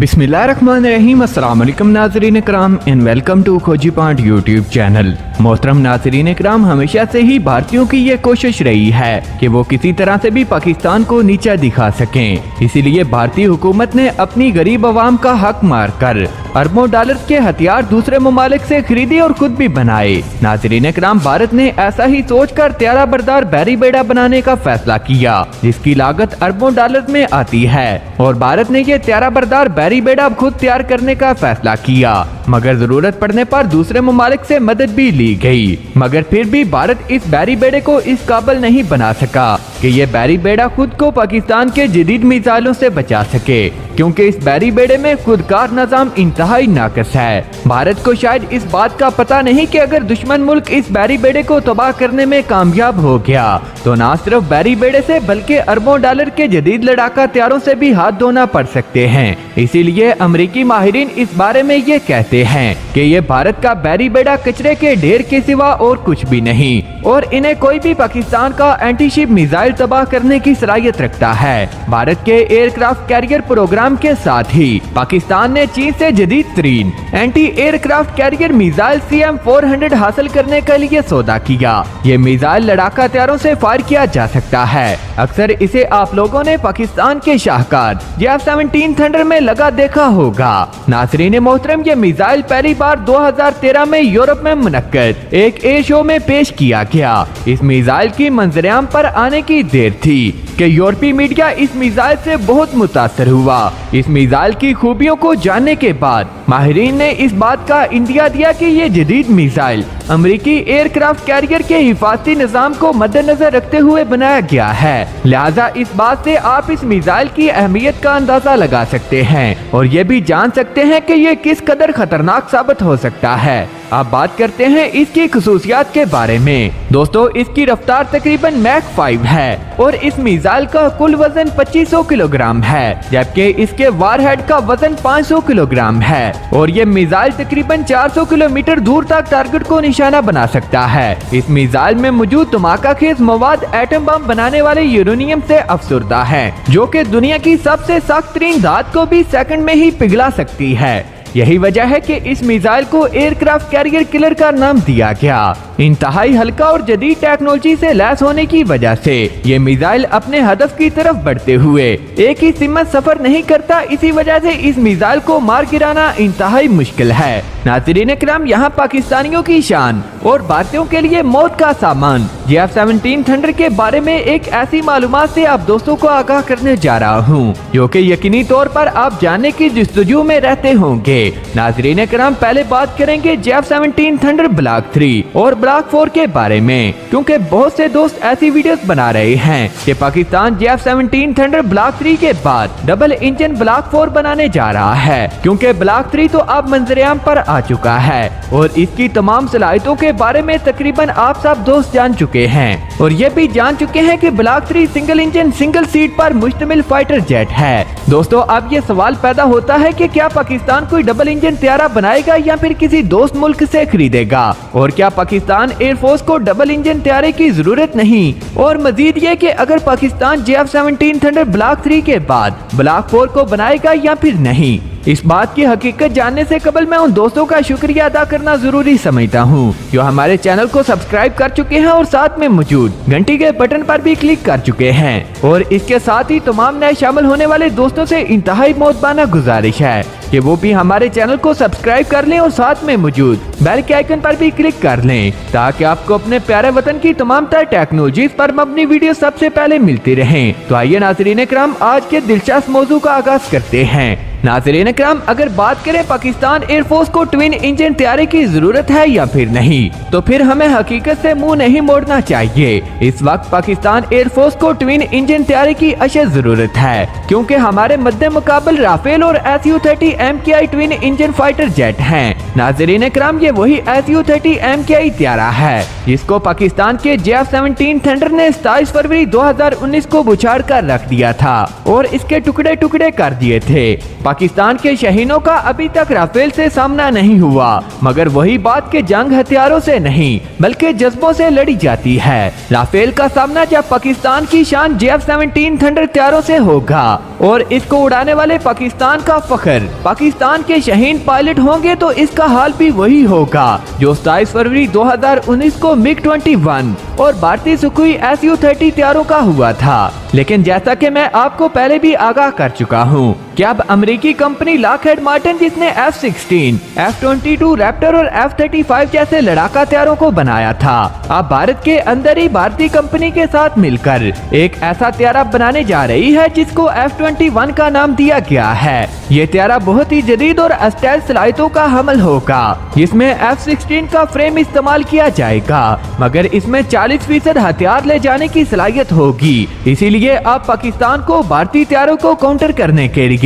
बिस्मिल्लाहिर्रहमानिर्रहीम। अस्सलाम वालेकुम नाज़रीन कराम एंड वेलकम टू खोजी पॉइंट यूट्यूब चैनल। मोहतरम नाज़रीन कराम, हमेशा से ही भारतीयों की ये कोशिश रही है कि वो किसी तरह से भी पाकिस्तान को नीचा दिखा सकें। इसीलिए भारतीय हुकूमत ने अपनी गरीब आवाम का हक मार कर अरबों डॉलर के हथियार दूसरे ममालिक से खरीदे और खुद भी बनाए। नाज़रीन कराम, भारत ने ऐसा ही सोचकर त्यारा बरदार बैरी बेड़ा बनाने का फैसला किया जिसकी लागत अरबों डॉलर में आती है और भारत ने ये त्यारा बरदार बैरी बेड़ा खुद तैयार करने का फैसला किया, मगर जरूरत पड़ने पर दूसरे ममालिक से मदद भी ली गई। मगर फिर भी भारत इस बैरी बेड़े को इस काबिल नहीं बना सका कि ये बैरी बेड़ा खुद को पाकिस्तान के जदीद मिसाइलों से बचा सके, क्योंकि इस बैरी बेड़े में खुदकार निजाम इंतहाई नाकस है। भारत को शायद इस बात का पता नहीं कि अगर दुश्मन मुल्क इस बैरी बेड़े को तबाह करने में कामयाब हो गया तो न सिर्फ बैरी बेड़े से बल्कि अरबों डॉलर के जदीद लड़ाका हथियारों से भी हाथ धोना पड़ सकते हैं। इसीलिए अमेरिकी माहिरीन इस बारे में ये कहते हैं कि ये भारत का बैरी बेड़ा कचरे के ढेर के सिवा और कुछ भी नहीं और इन्हें कोई भी पाकिस्तान का एंटीशिप मिसाइल तबाह करने की सलाहियत रखता है। भारत के एयरक्राफ्ट कैरियर प्रोग्राम के साथ ही पाकिस्तान ने चीन से जदीद तरीन anti aircraft carrier missile CM-400 हासिल करने के लिए सौदा किया। ये मिसाइल लड़ाका हथियारों से फायर किया जा सकता है। अक्सर इसे आप लोगों ने पाकिस्तान के शाहकार F-17 थंडर में लगा देखा होगा। नाज़रीन मोहतरम, ये मिसाइल पहली बार 2013 में यूरोप में मुनक्कद एक एयर शो में पेश किया गया। इस मिसाइल की मंजरेआम पर आने की देर थी कि यूरोपीय मीडिया इस मिसाइल से बहुत मुतासर हुआ। इस मिसाइल की खूबियों को जानने के बाद माहिरीन ने इस बात का इंदिया दिया कि ये जदीद मिसाइल अमेरिकी एयरक्राफ्ट कैरियर के हिफाजती निजाम को मद्देनजर रखते हुए बनाया गया है। लिहाजा इस बात से आप इस मिसाइल की अहमियत का अंदाजा लगा सकते हैं और ये भी जान सकते हैं कि ये किस कदर खतरनाक साबित हो सकता है। अब बात करते हैं इसकी खुसूसियात के बारे में। दोस्तों, इसकी रफ्तार तकरीबन मैक 5 है और इस मिसाइल का कुल वजन 2500 किलोग्राम है, जबकि इसके वारहेड का वजन 500 किलोग्राम है और ये मिसाइल तकरीबन 400 किलोमीटर दूर तक टारगेट को निशाना बना सकता है। इस मिसाइल में मौजूद धमाकाखेज मवाद एटम बम बनाने वाले यूरेनियम से अफसुर्दा है, जो कि दुनिया की सबसे सख्त तरीन धात को भी सेकंड में ही पिघला सकती है। यही वजह है कि इस मिसाइल को एयरक्राफ्ट कैरियर किलर का नाम दिया गया। इंतहाई हल्का और जदीद टेक्नोलॉजी से लैस होने की वजह से ये मिसाइल अपने हदफ की तरफ बढ़ते हुए एक ही सिमत सफर नहीं करता। इसी वजह से इस मिसाइल को मार गिराना इंतहाई मुश्किल है। नाज़रीन किराम, यहाँ पाकिस्तानियों की शान और भारतीयों के लिए मौत का सामान F-17 थंडर के बारे में एक ऐसी मालूमात से आप दोस्तों को आगाह करने जा रहा हूँ जो कि यकीनी तौर पर आप जानने की जस्तजू में रहते होंगे। नाज़रीन किराम, पहले बात करेंगे F-17 थंडर ब्लॉक 3 और ब्लॉक 4 के बारे में, क्योंकि बहुत से दोस्त ऐसी वीडियोस बना रहे हैं कि पाकिस्तान F-17 थंडर ब्लॉक 3 के बाद डबल इंजन ब्लॉक 4 बनाने जा रहा है, क्योंकि ब्लॉक 3 तो अब मंजरेआम पर आ चुका है और इसकी तमाम सलाहियतों के बारे में तकरीबन आप सब दोस्त जान चुके हैं और ये भी जान चुके हैं कि block 3 single engine single seat पर मुश्तमिल फाइटर जेट है। दोस्तों, अब ये सवाल पैदा होता है कि क्या पाकिस्तान कोई डबल इंजन त्यारा बनाएगा या फिर किसी दोस्त मुल्क से खरीदेगा, और क्या पाकिस्तान एयरफोर्स को डबल इंजन त्यारे की जरूरत नहीं, और मजीद ये कि अगर पाकिस्तान F-17 थंडर ब्लॉक 3 के बाद ब्लॉक 4 को बनाएगा या फिर नहीं। इस बात की हकीकत जानने से कबल मैं उन दोस्तों का शुक्रिया अदा करना जरूरी समझता हूँ जो हमारे चैनल को सब्सक्राइब कर चुके हैं और साथ में मौजूद घंटी के बटन पर भी क्लिक कर चुके हैं। और इसके साथ ही तमाम नए शामिल होने वाले दोस्तों से इंतहाई मोहब्बाना गुजारिश है कि वो भी हमारे चैनल को सब्सक्राइब कर लें और साथ में मौजूद बेल के आइकन पर भी क्लिक कर लें, ताकि आपको अपने प्यारे वतन की तमाम तरह टेक्नोलॉजी पर मबनी वीडियो सबसे पहले मिलती रहें। तो आइए नाज़रीन किराम, आज के दिलचस्प मौजू का आगाज करते हैं। नाज़रीन किराम, अगर बात करें पाकिस्तान एयरफोर्स को ट्विन इंजन तैयारी की जरूरत है या फिर नहीं, तो फिर हमें हकीकत से मुंह नहीं मोड़ना चाहिए। इस वक्त पाकिस्तान एयरफोर्स को ट्विन इंजन तैयारी की अशद जरूरत है, क्योंकि हमारे मद्दे मुकाबल राफेल और SU-30 MKI twin engine fighter jet हैं। नाज़रीन इकराम, ये वही Su-30 MKI त्यारा है जिसको पाकिस्तान के JF-17 थंडर ने 27 फरवरी 2019 को बुछाड़ कर रख दिया था और इसके टुकड़े टुकड़े कर दिए थे। पाकिस्तान के शहीनों का अभी तक राफेल से सामना नहीं हुआ, मगर वही बात के जंग हथियारों से नहीं बल्कि जज्बों से लड़ी जाती है। राफेल का सामना जब पाकिस्तान की शान JF-17 थंडर त्यारों से होगा और इसको उड़ाने वाले पाकिस्तान का फख्र पाकिस्तान के शहीन पायलट होंगे, तो इसका हाल भी वही होगा जो 27 फरवरी 2019 को MiG-21 और भारतीय सुखोई Su-30 त्यारों का हुआ था। लेकिन जैसा कि मैं आपको पहले भी आगाह कर चुका हूँ कि अब अमेरिकी कंपनी लॉकहीड मार्टिन, जिसने F-16, F-22 रैप्टर और F-35 जैसे लड़ाका त्यारों को बनाया था, अब भारत के अंदर ही भारतीय कंपनी के साथ मिलकर एक ऐसा त्यारा बनाने जा रही है जिसको F-21 का नाम दिया गया है। ये त्यारा बहुत ही जदीद और स्टाइल सलाहियतों का हमल होगा, जिसमें F-16 का फ्रेम इस्तेमाल किया जाएगा, मगर इसमें 40% हथियार ले जाने की सलाहियत होगी। इसीलिए अब पाकिस्तान को भारतीय त्यारों को काउंटर करने के लिए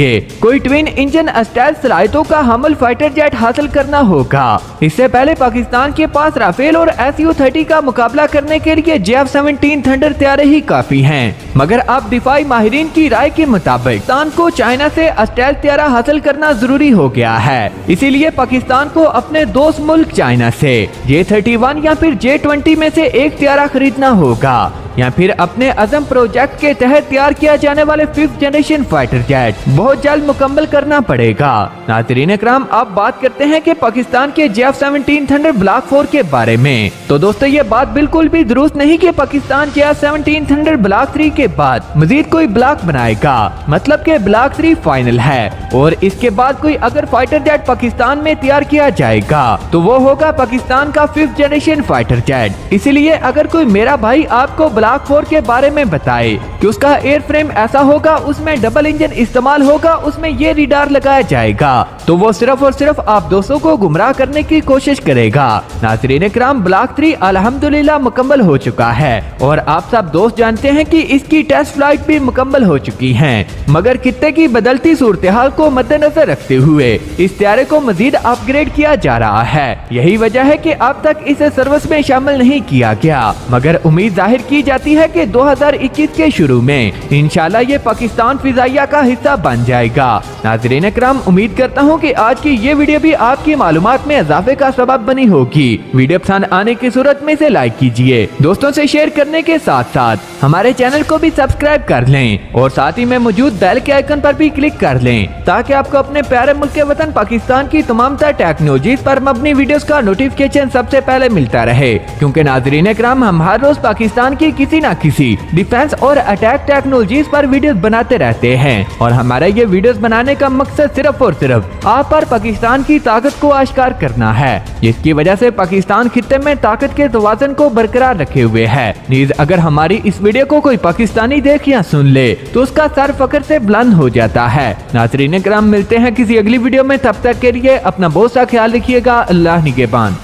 कोई ट्विन इंजन स्टाइल सलाहियतों का हमल फाइटर जेट हासिल करना होगा। इससे पहले पाकिस्तान के पास राफेल और Su-30 का मुकाबला करने के लिए JF-17 थंडर त्यारे ही काफी हैं, मगर अब दिफाई माहिरीन की राय के मुताबिक पाकिस्तान को चाइना से स्टाइल त्यारा हासिल करना जरूरी हो गया है। इसीलिए पाकिस्तान को अपने दोस्त मुल्क चाइना से J-31 या फिर J-20 में से एक त्यारा खरीदना होगा, या फिर अपने अज़म प्रोजेक्ट के तहत तैयार किया जाने वाले 5th जनरेशन फाइटर जेट बहुत जल्द मुकम्मल करना पड़ेगा। नाज़रीन इकराम, अब बात करते हैं कि पाकिस्तान के JF-17 थंडर ब्लॉक 4 के बारे में। तो दोस्तों, ये बात बिल्कुल भी दुरुस्त नहीं कि पाकिस्तान JF-17 थंडर ब्लॉक 3 के बाद मजीद कोई ब्लॉक बनाएगा, मतलब के ब्लॉक 3 फाइनल है और इसके बाद कोई अगर फाइटर जेट पाकिस्तान में तैयार किया जाएगा तो वो होगा पाकिस्तान का 5th जनरेशन फाइटर जेट। इसीलिए अगर कोई मेरा भाई आपको ब्लॉक 4 के बारे में बताए कि उसका एयर फ्रेम ऐसा होगा, उसमें डबल इंजन इस्तेमाल होगा, उसमें ये रिडार लगाया जाएगा, तो वो सिर्फ और सिर्फ आप दोस्तों को गुमराह करने की कोशिश करेगा। नाज़रीन इकराम, ब्लॉक 3 अल्हम्दुलिल्लाह मुकम्मल हो चुका है और आप सब दोस्त जानते हैं कि इसकी टेस्ट फ्लाइट भी मुकम्मल हो चुकी है, मगर खित्ते की बदलती सूरत हाल को मद्देनजर रखते हुए इस त्यारे को मजीद अपग्रेड किया जा रहा है। यही वजह है कि अब तक इसे सर्विस में शामिल नहीं किया गया, मगर उम्मीद जाहिर की जाती है कि 2021 के शुरू में इंशाल्लाह ये पाकिस्तान फिजाइया का हिस्सा बन जाएगा। नाज़रीन इकराम, उम्मीद करता हूँ कि आज की ये वीडियो भी आपकी मालूमात में इजाफे का सबब बनी होगी। वीडियो पसंद आने की सूरत में इसे लाइक कीजिए, दोस्तों से शेयर करने के साथ साथ हमारे चैनल को भी सब्सक्राइब कर लें और साथ ही में मौजूद बेल के आइकन पर भी क्लिक कर लें ताकि आपको अपने प्यारे मुल्क के वतन पाकिस्तान की तमाम तरह टेक्नोलॉजीज पर मबनी वीडियोस का नोटिफिकेशन सबसे पहले मिलता रहे, क्योंकि नाज़रीन इकराम, हम हर रोज पाकिस्तान की किसी न किसी डिफेंस और अटैक टेक्नोलॉजीज पर वीडियोस बनाते रहते हैं और हमारा ये वीडियोस बनाने का मकसद सिर्फ और सिर्फ आप पर पाकिस्तान की ताकत को आश्कार करना है, जिसकी वजह से पाकिस्तान खित्ते में ताकत के तवाज़ुन को बरकरार रखे हुए है। नीज अगर हमारी इस वीडियो को कोई पाकिस्तानी देख या सुन ले तो उसका सर फख्र से बुलंद हो जाता है। नाज़रीन इकराम, मिलते हैं किसी अगली वीडियो में, तब तक के लिए अपना बहुत सा ख्याल रखिएगा। अल्लाह निगहबान।